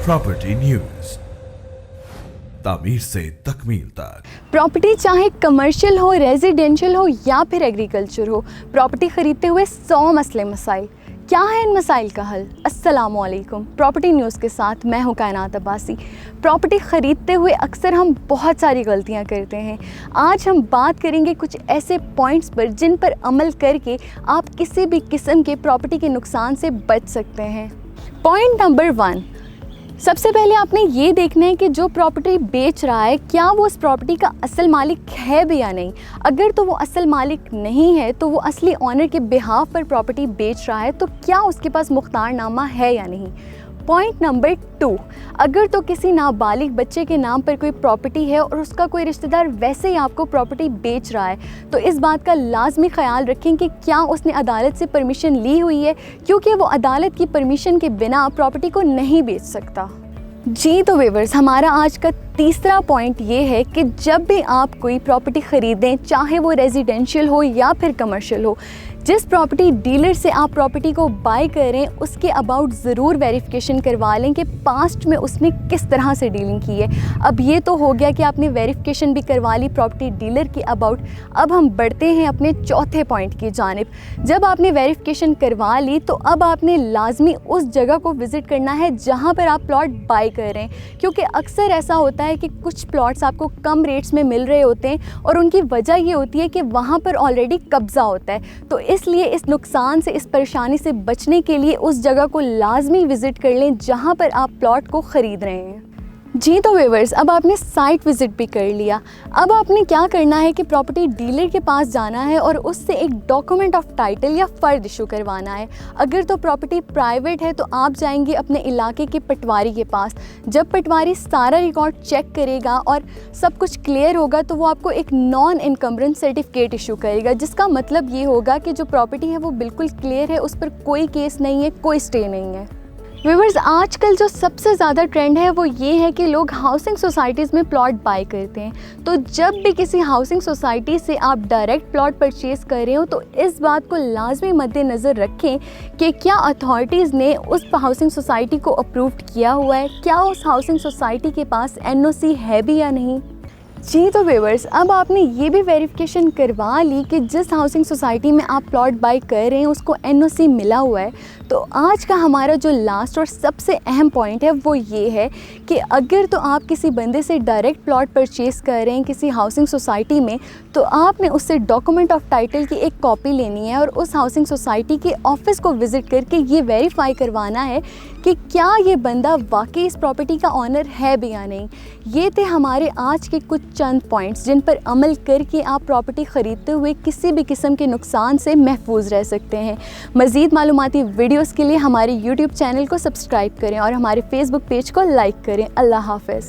Property news, तामीर से तकमील तक। प्रॉपर्टी चाहे कमर्शियल हो, रेजिडेंशियल हो या फिर एग्रीकल्चर हो, प्रॉपर्टी खरीदते हुए 100 मसले मसाइल। क्या है इन मसाइल का हल? अस्सलामुअलैकुम, प्रॉपर्टी न्यूज़ के साथ मैं हूं कायनात अब्बासी। प्रॉपर्टी ख़रीदते हुए अक्सर हम बहुत सारी गलतियां करते हैं। आज हम बात करेंगे कुछ ऐसे पॉइंट्स पर जिन पर अमल करके आप किसी भी किस्म के प्रॉपर्टी के नुकसान से बच सकते हैं। पॉइंट नंबर 1, सबसे पहले आपने ये देखना है कि जो प्रॉपर्टी बेच रहा है क्या वो उस प्रॉपर्टी का असल मालिक है भी या नहीं। अगर तो वो असल मालिक नहीं है तो वो असली ऑनर के बिहाफ पर प्रॉपर्टी बेच रहा है तो क्या उसके पास मुख्तारनामा है या नहीं। पॉइंट नंबर 2, अगर तो किसी नाबालिग बच्चे के नाम पर कोई प्रॉपर्टी है और उसका कोई रिश्तेदार वैसे ही आपको प्रॉपर्टी बेच रहा है तो इस बात का लाजमी ख्याल रखें कि क्या उसने अदालत से परमिशन ली हुई है, क्योंकि वो अदालत की परमिशन के बिना प्रॉपर्टी को नहीं बेच सकता। जी तो व्यूअर्स, हमारा आज का तीसरा पॉइंट ये है कि जब भी आप कोई प्रॉपर्टी ख़रीदें, चाहे वो रेजिडेंशियल हो या फिर कमर्शियल हो, जिस प्रॉपर्टी डीलर से आप प्रॉपर्टी को बाय करें उसके अबाउट ज़रूर वेरिफिकेशन करवा लें कि पास्ट में उसने किस तरह से डीलिंग की है। अब ये तो हो गया कि आपने वेरिफिकेशन भी करवा ली प्रॉपर्टी डीलर के अबाउट। अब हम बढ़ते हैं अपने चौथे पॉइंट की जानिब। जब आपने वेरिफिकेशन करवा ली तो अब आपने लाजमी उस जगह को विज़िट करना है जहाँ पर आप प्लॉट बाय कर रहे हैं, क्योंकि अक्सर ऐसा होता है कि कुछ प्लॉट्स आपको कम रेट्स में मिल रहे होते हैं और उनकी वजह ये होती है कि वहाँ पर ऑलरेडी कब्ज़ा होता है। तो इसलिए इस नुकसान से, इस परेशानी से बचने के लिए उस जगह को लाजमी विज़िट कर लें जहाँ पर आप प्लॉट को ख़रीद रहे हैं। जी तो व्यूअर्स, अब आपने साइट विज़िट भी कर लिया। अब आपने क्या करना है कि प्रॉपर्टी डीलर के पास जाना है और उससे एक डॉक्यूमेंट ऑफ टाइटल या फ़र्द इशू करवाना है। अगर तो प्रॉपर्टी प्राइवेट है तो आप जाएंगे अपने इलाके के पटवारी के पास। जब पटवारी सारा रिकॉर्ड चेक करेगा और सब कुछ क्लियर होगा तो वो आपको एक नॉन इनकम्बरेंस सर्टिफिकेट इशू करेगा, जिसका मतलब ये होगा कि जो प्रॉपर्टी है वो बिल्कुल क्लियर है, उस पर कोई केस नहीं है, कोई स्टे नहीं है। व्यूअर्स, आजकल जो सबसे ज़्यादा ट्रेंड है वो ये है कि लोग हाउसिंग सोसाइटीज़ में प्लॉट बाय करते हैं। तो जब भी किसी हाउसिंग सोसाइटी से आप डायरेक्ट प्लॉट परचेज़ कर रहे हो तो इस बात को लाजमी मद्देनज़र रखें कि क्या अथॉरिटीज़ ने उस हाउसिंग सोसाइटी को अप्रूव्ड किया हुआ है, क्या उस हाउसिंग सोसाइटी के पास NOC है भी या नहीं। जी तो व्यूअर्स, अब आपने ये भी वेरिफिकेशन करवा ली कि जिस हाउसिंग सोसाइटी में आप प्लॉट बाय कर रहे हैं उसको NOC मिला हुआ है। तो आज का हमारा जो लास्ट और सबसे अहम पॉइंट है वो ये है कि अगर तो आप किसी बंदे से डायरेक्ट प्लॉट परचेज़ कर रहे हैं किसी हाउसिंग सोसाइटी में तो आपने उससे डॉक्यूमेंट ऑफ टाइटल की एक कॉपी लेनी है और उस हाउसिंग सोसाइटी के ऑफिस को विज़िट करके ये वेरीफाई करवाना है कि क्या ये बंदा वाकई इस प्रॉपर्टी का ऑनर है भी या नहीं। ये थे हमारे आज के कुछ चंद पॉइंट्स जिन पर अमल करके आप प्रॉपर्टी ख़रीदते हुए किसी भी किस्म के नुकसान से महफूज रह सकते हैं। मज़ीद मालूमाती वीडियोस के लिए हमारे YouTube चैनल को सब्सक्राइब करें और हमारे Facebook पेज को लाइक करें। अल्लाह हाफ़िज़।